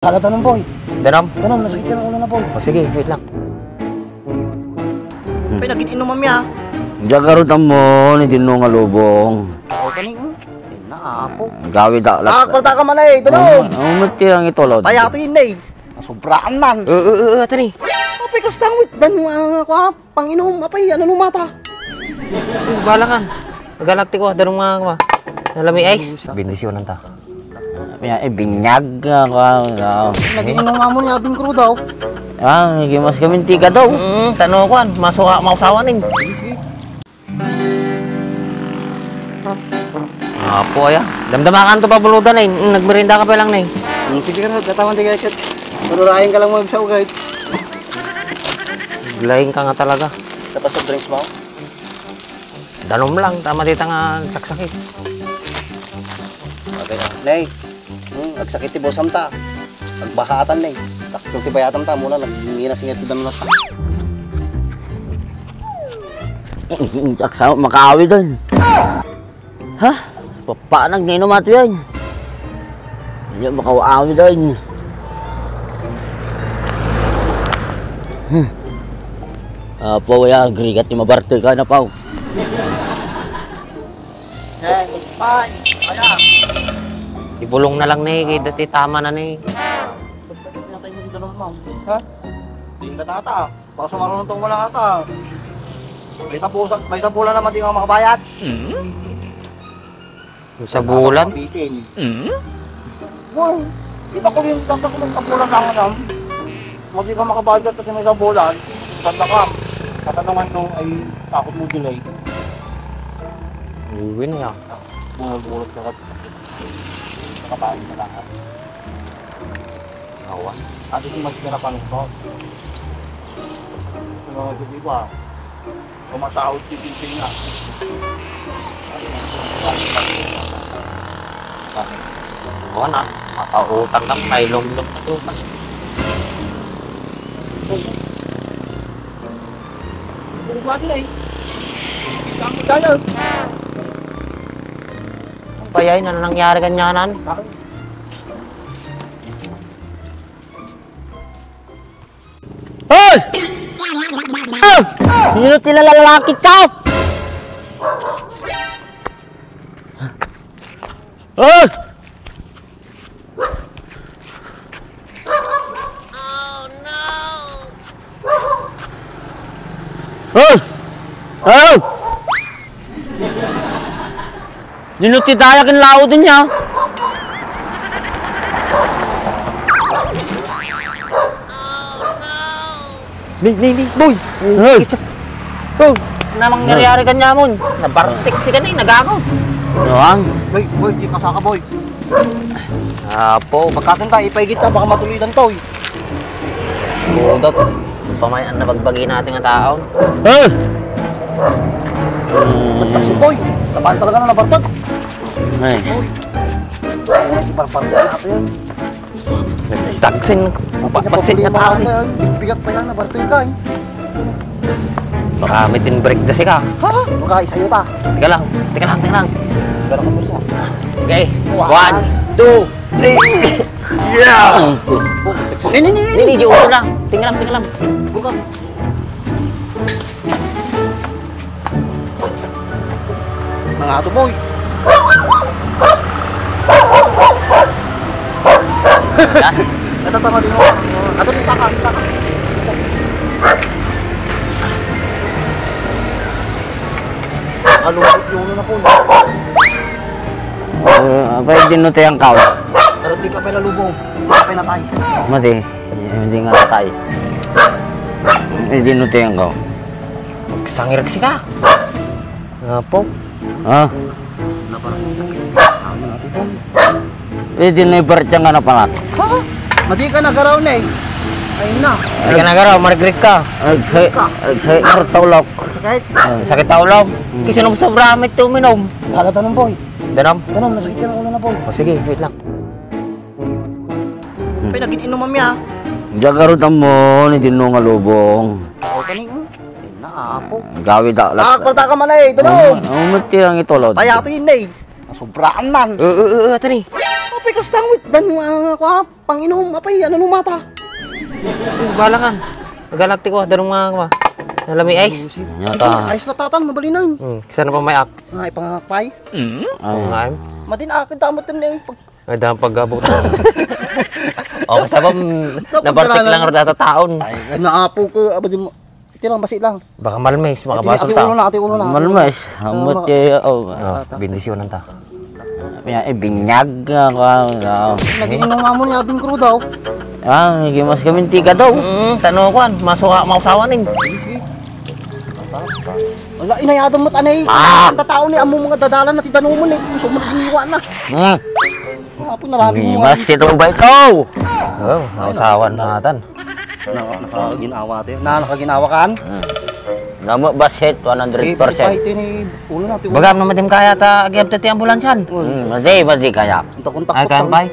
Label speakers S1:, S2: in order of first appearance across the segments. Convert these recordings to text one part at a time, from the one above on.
S1: Halata nun, boy.
S2: Danom?
S1: Danom, nasakit ka ng ulo na, boy.
S2: O sige, wait lang.
S1: Pay, naging-inom mamya.
S3: Jagarutan mo, hindi nung alubong.
S1: O, kaning, naapo.
S3: Gawid ako.
S1: Nakakalta ka man eh, danom.
S3: Umati ang ito, Lord.
S1: Kaya ito yun eh. Nasubraan man.
S2: Tani.
S1: Apay, kastang wit, dan panginom, apay, ano nung mata.
S2: Bala kan. Nagalakti ko, darong mga ka. Nalami ice. Bindisyonan ta.
S3: Binyag ako.
S1: Nag-inom nga mo niya, abing kro daw.
S3: Gimas kami tiga daw.
S2: Tano ko, mausawan eh. Apo ya. Damdamakan to papulutan eh. Nagmerinda ka pa lang na eh.
S1: Sige ka, katawan di ka, marurahin ka lang magsaw, guys.
S2: Glaying ka nga talaga.
S1: Tapos sa drinks mo?
S2: Danom lang, tama dita nga saksakit.
S1: Okay na. Nay, nagsakit ti bosam ta. Nagbahatan, nay. Takot ti bayatan ta muna, nag-inasingit ti danon na sa.
S3: Saksa, makaawi doon. Ha? Paano nag-inom ato yan? Hindi makaawi doon. Apo, ya, grigat ni mabartel ka na, Pao.
S1: Fine. Kaya.
S2: Ibulong na lang na eh, kaya dati tama na na eh.
S1: Natay mo dito ng ma'am. Ha? Di ka tata. Baka sumarunong itong wala ata. May sabulan naman di ka makabayad.
S2: Sa bulan?
S1: Bitin. Boy, di ba ko yung tanda ko ng sabulan lang alam? Hindi ka makabayad kasi may sabulan. Tanda ka. Katanungan nung ay takot mo delay.
S2: Uwi na yan.
S1: Bulot ka ka. Nakabayan ka lahat.
S2: Awa.
S1: At ito mas ganapan ito. Ano, di ba? Kumasahod si Pinsing nga.
S2: Oo na. Makautang lang. May lom-lom na ito.
S1: Buwan na eh. Saan tayo?
S2: Kaya yun, ano nangyari kanyanan?
S3: Hoy! Sino sila lalaki ka? Hoy! Hoy! Hoy! Ninuti tayo kin lao din niya.
S2: Boy!
S3: Hoy!
S2: Oh! Namang nangyari kanya mo? Nabartik si kanina, nagako.
S3: Noang?
S1: Boy, di kasaka boy.
S2: Apo,
S1: Pagkatin tayo, ipaigit ka, baka matulidan to eh.
S2: budot. Pamayan na bagbagi natin ang taon.
S3: Hoy!
S1: Bantak si boy. Laban talaga na nabartag.
S3: Ay.
S1: Ay, iparpartag natin yan.
S2: Nagtagsin, papasit na taon.
S1: Bigat pa yan, nabartag ka eh.
S2: Baka may tinbreak na ka.
S1: Ha? Baka isayo ta.
S2: Teka lang.
S1: Pero ka pulsa.
S2: Okay, 1, 2, 3. Yeah! Ini, di ulo lang. Tingnan lang.
S1: Buka. Mga ato boy. Natatama din mo. Ato din saka. Kalungkot yung ulo na po.
S3: Apa din no tayang kaw?
S1: Pero di ka pa lalubong. Di ka pa natay.
S3: Mati, hindi nga tayo. Hindi no tayang kaw.
S2: Magsangir ka. Apo.
S3: Ha? Hindi na ipartiyang ka na pala.
S1: Ha? Madi ka nagaraw na eh. Ayun na.
S2: Hindi ka nagaraw, marigrit ka.
S3: Agsay kartawlok.
S1: Sakit.
S2: Sakit taulo. Kasi nung sobra may tuminom.
S1: Halata nun boy.
S2: Danom?
S1: Danom, nasakit ka ng ulo na boy.
S2: O sige, wait lang.
S1: Pay, naging-inom mamya.
S3: Jagarutan mo, hindi nung alubong.
S1: O, kaning, naapo.
S3: Gawid ako.
S1: Nakakalta ka man eh, danom.
S3: Umati ang ito, Lord.
S1: Kaya ito yun eh. Nasubraan man.
S2: Tani.
S1: Ope, apay kastangwit. Dan Panginoon, apay, ano lumata?
S4: Bala kan. Galaktik ko, darong mga kwa. Nalami ice.
S3: Nyata.
S1: Ayos na tatan, mabali na yun.
S4: Kisa na pa may ak.
S1: Ay, pangakpay.
S4: Ngayon.
S1: Matin akin, tamot din na yun.
S4: Ay, dahang paggabok na. O, kasi ba, nabartik lang rin data taon.
S1: Ay, naapo ko, abad mo. Iti lang, basi lang.
S4: Baka malmes, makabasol
S1: Ati
S4: ta.
S1: ulo na, ati ulo na.
S3: Malmas. Amot kayo. Oh.
S4: Bindisyonan ta.
S3: Binyag ako.
S1: Nag-inom nga mo ni Abing Crew daw.
S3: Gimas kami tika daw.
S4: Tano ko, mausawan ning.
S1: Wala, inayadan mo't anay. Ang tatao ni amo mga dadalan na titanumon eh. Gusto mo giniwa na. Apo, narami mo.
S3: Gimas ito ba ito?
S4: Oh, mausawan natin.
S1: Nakaginawa tayo. Nakaginawa kaan?
S3: Namo baset 100%.
S1: Ulo na, ulo.
S4: Bagam naman din kaya ta agyan tati ambulansyan.
S3: Madi kaya.
S1: Kontak-kontak.
S4: Ay, kayan bay.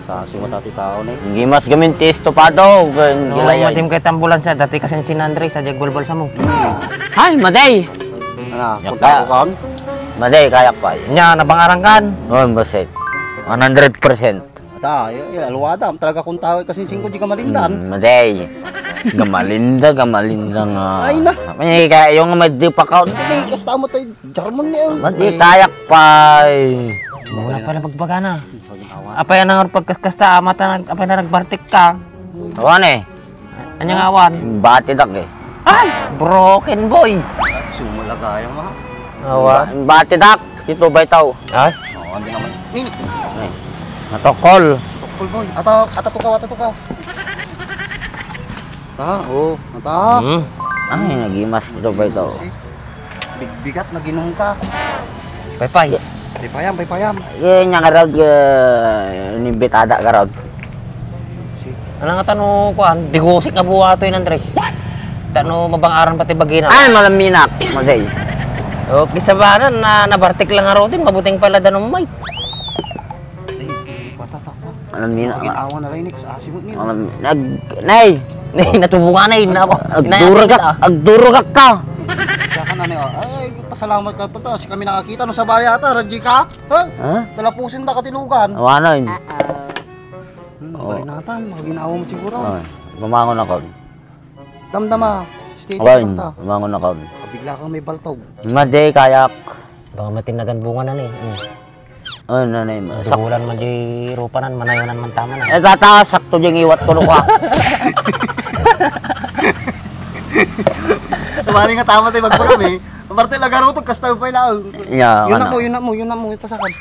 S1: Sa simatati tao na eh.
S3: Gimas kami testo pa daw.
S4: No, matim kay ambulansya dati kasi si Andre sa jagbulbul sa mo.
S3: Hay, maday.
S1: Ano, kontak ko kaan?
S3: Maday kaya pa.
S4: Nya nabangarang kan.
S3: Oh, baset. 100%.
S1: Ata, alwada. Talaga kung tao kasi 5 di ka malindan.
S3: Maday. Gamalinda nga.
S1: Ay na.
S3: May kaya yung madi pa ka.
S1: Hindi, kasta mo tayo. Jarmon niya.
S3: Madi kayak pa.
S4: Wala pala magbagana. Apa yan ang pagkasta mata nag apa na nagbartik ka.
S3: Awan eh.
S4: Anyang awan.
S3: Bati dak eh.
S4: Ay, broken boy.
S1: Sumula kaya mga.
S4: Awan.
S3: Bati dak. Ito ba itaw?
S4: Ay,
S1: Oo, hindi naman. Nini.
S3: Natokol.
S1: Tukol boy. Atatukaw. Oo. Ata.
S3: Ay, nagimas ito ba itaw?
S1: Bigat na ginong ka.
S4: paypay.
S1: Paypayam.
S3: Yan yung karod. Nibitada karod.
S4: Ano nga tanong kuan? Digusik nga buhato yun Andres. Tano mabangaran pati bagina.
S3: Ay, malaminak. Maday.
S4: O kisabanan na nabartik lang nga din mabuting pala danong may.
S1: Patatak pa.
S3: Malaminak.
S1: Ginawa na rin sa asimot niyo.
S3: Nay!
S4: Natubungan na yun ako.
S3: Agdurugak ka!
S1: Saka na niyo. Ay, pasalamat ka to. Si kami nakakita no sa bahay ata. Radji ka? Ha?
S3: Ha?
S1: Dalapusin na katilugan.
S3: Ano yun?
S1: Marinatan. Ginawa mo siguro.
S3: Mamangon ako.
S1: Damdama. Stay
S3: Okay,
S1: down ta.
S3: mamangon ako.
S1: Kabigla kang may baltog.
S3: Maday kayak.
S4: Baka matinagan bunga na ni.
S3: Ano na yun?
S4: Sabulan man di rupanan manayonan man tama na.
S3: Tata, sakto diyang iwat ko ka.
S1: Tumari nga tama tayo magpunan eh. Marte lagarutog kasta pa ila.
S3: Yeah,
S1: Yun na mo. Ito sakan.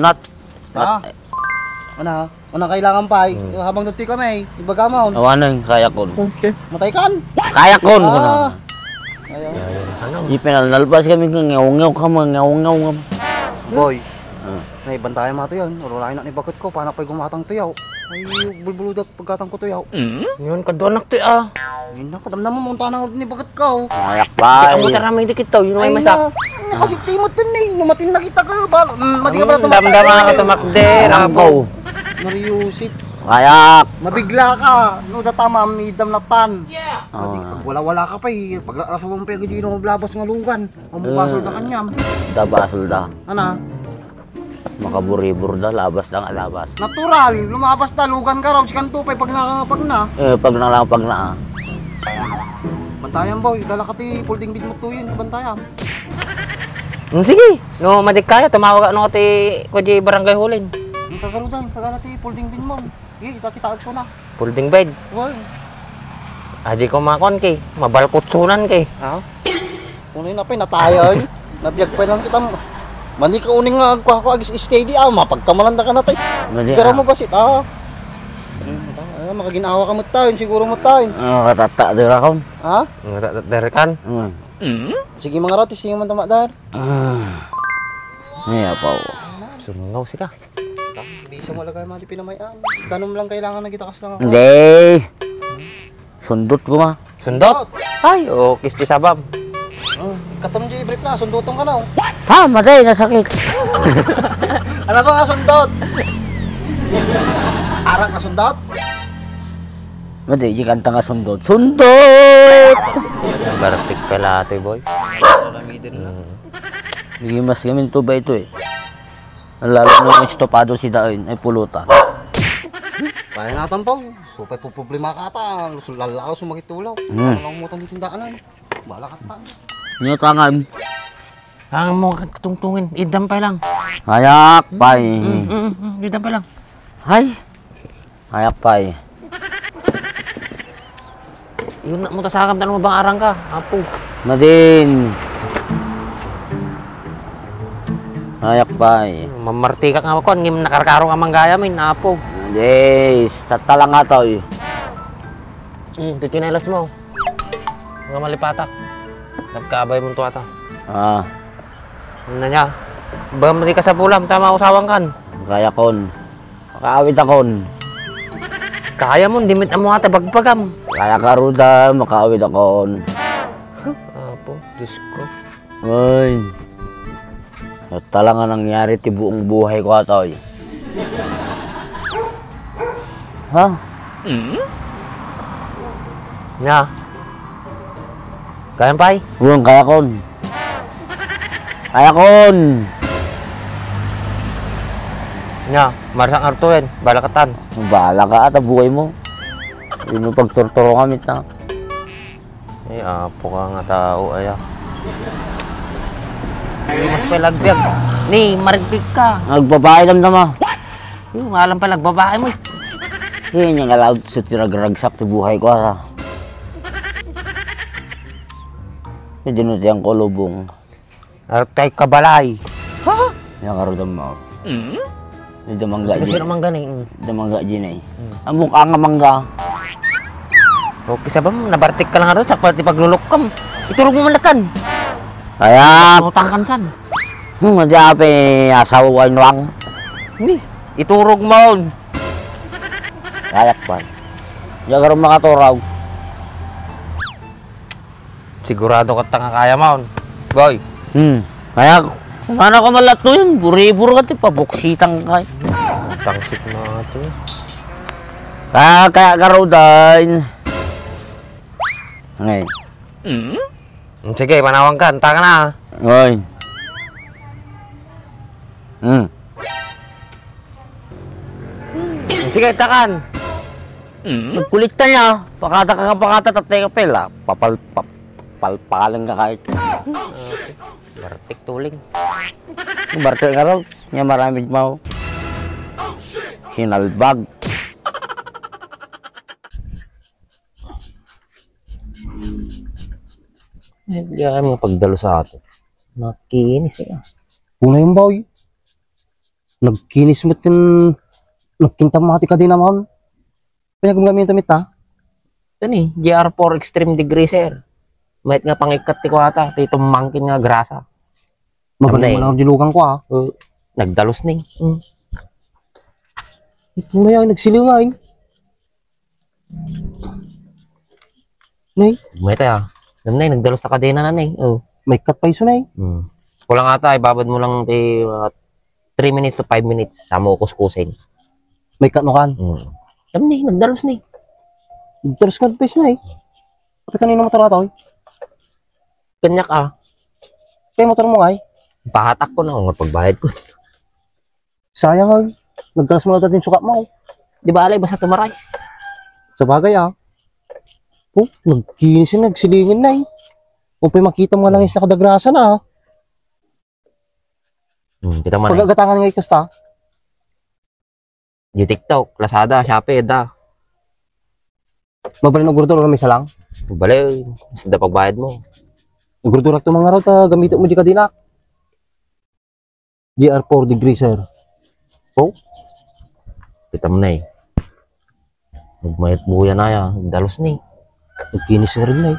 S3: Not.
S1: Ano kailangan pa habang dito kami. Ibagamon.
S3: Ano yung kaya ko?
S1: Matay kan.
S3: Kaya ko!
S1: Ayaw.
S3: Ipinalnalpas kami kang ngaw-ngaw ka mga ngaw-ngaw.
S1: Boy. May bantayan mo ito yun. Urulain na ni bakit ko. Paano pa'y gumatang tuyaw? Ay, bulbuludak pagkatang ko tuyaw.
S4: Yun kadonak to ah.
S1: Yun na, kadam naman munta na ni bakit ko.
S3: Kayak pa.
S4: Amo taramay dikit to, yun may masak.
S1: Kasi timot din eh. Numatin na kita ka. Mati ka pala
S4: Damdama ka tumakde,
S3: Rambo.
S1: Mariusip.
S3: Kayak.
S1: Mabigla ka. No, datama, midam na tan. Pag wala-wala ka pa eh. Pag rasa mo pa yung hindi mo blabas ng lugan. Mamubasol ka kanyam.
S3: Dabasol da.
S1: Ano?
S3: Makaburibur da. Labas da nga labas.
S1: Natural. Lumabas na. Lugan ka raw. Sikanto pa pag na.
S3: Pag na.
S1: Bantayan boy. Dala ka ti. Pulding big mo tuyin. Bantayan.
S4: Sige, no madik kaya tumawag ano ti ko di barangay hulin.
S1: Yung kagarudan. Kagala ti. Pulding bin mo. Kita agso na.
S4: Pulding bed.
S1: Well.
S4: Adi ko makon kay, mabalpot sunan kay.
S1: Kung yun na pa natayan. Nabiyag pa lang kita. Mandi ka uning nga ko agis steady mapagkamalanda ka na tayo. Pero mo basit makaginawa ka mo tayo, siguro mo tayo.
S3: Katata dira ko.
S1: Ha?
S4: Derekan.
S1: Sige mga rati, sige man tamadar.
S3: Iya pa.
S4: Sumungaw sika.
S1: Bisa mo lagay mga di pinamayan. Tanom lang kailangan na kita kas lang ako.
S3: Hindi. Sundot ko ma.
S4: Sundot. Ay, kisti sabam.
S1: Katam di brief na, sundotong ka na.
S3: Ha, maday nasakit.
S1: Alam ko nga sundot. Arang ka sundot?
S3: Maday di kanta nga sundot. Sundot.
S4: Bartik pala ito boy.
S3: Ligimas kami ito ba ito eh. Lalo nung estopado si Dain ay pulutan.
S1: Kaya nga tampaw. Supay po problema ka ata. Lalakaw sumakit tulaw.
S3: Hmm.
S1: Ano mo itong tindaan ay. Bala ka pa.
S3: Nyo tangan.
S4: Ang mga katungtungin, idampay lang.
S3: Hayak pay.
S4: Idampay lang.
S3: Hay. Hayak pay.
S4: Yun na mo tasakam, tanong mo bang arang ka? Apo.
S3: Nadin. Hayak pay.
S4: Mamarti ka nga ako, ngim nakarkaro ka manggaya min, apo.
S3: Yes, tatalang nga to eh.
S4: Ito chinelas mo. Mga malipatak. Nagkaabay mo ito ata.
S3: Ah,
S4: Ano na niya? Ba mali ka sa pulam, tama usawang kan.
S3: kaya kon. Makaawit akon.
S4: Kaya mo, dimit mo ata bagpagam.
S3: Kaya karuda, makaawit akon.
S4: Apo, Diyos ko.
S3: Ay. Tala nga nangyari ti buong buhay ko atoy. Ha?
S4: Nya. Kaya pay?
S3: Buong kaya kon. Kaya kon.
S4: Nya, marsang artuin, balakatan.
S3: Bahala ka ata buhay mo. Hindi mo pagturturo kami ta.
S4: Ay, apo ka nga tao, aya. Mas palagbiag. Ni, marigpig ka.
S3: Nagbabae lang naman.
S4: Yung alam pa nagbabae mo.
S3: Hindi niya allowed sa tiragragsak sa buhay ko ha. Hindi nutiyang ko lubong.
S4: Artay kabalay.
S3: Yung karudam mo. Hindi mangga
S4: Kasi
S3: dyan.
S4: naman ganing.
S3: Hindi mangga dyan eh. Ang mukha nga mangga.
S4: Okay sa ba, nabartik ka lang nga doon sa pati paglulukam. Iturog mo malakan.
S3: Kaya,
S4: Utang kansan.
S3: hindi api asawa wang.
S4: Ni, iturog mo.
S3: Kayak pa. Hindi ka rin makaturaw.
S4: Sigurado ka tanga kaya mo. Boy.
S3: Kaya, kumana ka malato yun. Buri-buri ka tipa. Buksitang ka.
S4: Tangsik na ito.
S3: Kaya karudan. Ngay.
S4: Sige, panawang ka. Anta ka na.
S3: Oy.
S4: Sige, takan.
S3: Nagkulikta niya. Pakata ka pakata tatay ka pela. Palpalan ka kahit.
S4: Bartik tuling.
S3: Barte ka raw. Niya maraming mau. Sinalbag.
S4: Hindi kaya mga pagdalo sa ato. Nakinis eh.
S1: Una yung boy. Nagkinis mo tin. Nagkintamati ka din naman. Kaya gumagamit tamit ha.
S4: Ito ni, GR4 Extreme Degree Sir. Mahit nga pangikat ti ko ata. Ito mangkin nga grasa.
S1: Magaling mo
S4: Tamay.
S1: na ang dilugan ko ha.
S4: Nagdalos ni.
S1: Maya nagsilingay. Nay,
S4: Mahit ah. Nanay, nagdalos sa kadena na nay.
S1: may cut pa iso nay.
S4: Kulang ata, ibabad mo lang 3 minutes to 5 minutes. Sama ko kuskusin.
S1: May cut no kan.
S4: Alam ni, nagdalos ni.
S1: Terus cut pa iso nay. Pati kanino motor ato eh.
S4: Kanyak ah.
S1: Kaya motor mo ay.
S4: Pahatak ko na kung pagbayad ko.
S1: Sayang ay. Nagkaras mo na natin sukat mo.
S4: Di ba alay, basta tumaray.
S1: Sa bagay ah. Oh, nagkinis yun, nagsilingin na eh. Kung pa makita mo lang yung nakadagrasa na ah.
S4: Kita man eh.
S1: Pagagatangan nga ikasta.
S4: Yung TikTok, Lazada, Shopee, da.
S1: Mabalin ang gurdura may salang.
S4: Balay, basta pagbayad mo.
S1: Ang gurdura ito mga raw ta gamitin mo di ka din ah. GR4 degree sir. Oh,
S4: Kita mo na eh. Magmayat buya na yan. Dalos ni.
S1: nagkinis na rin na eh.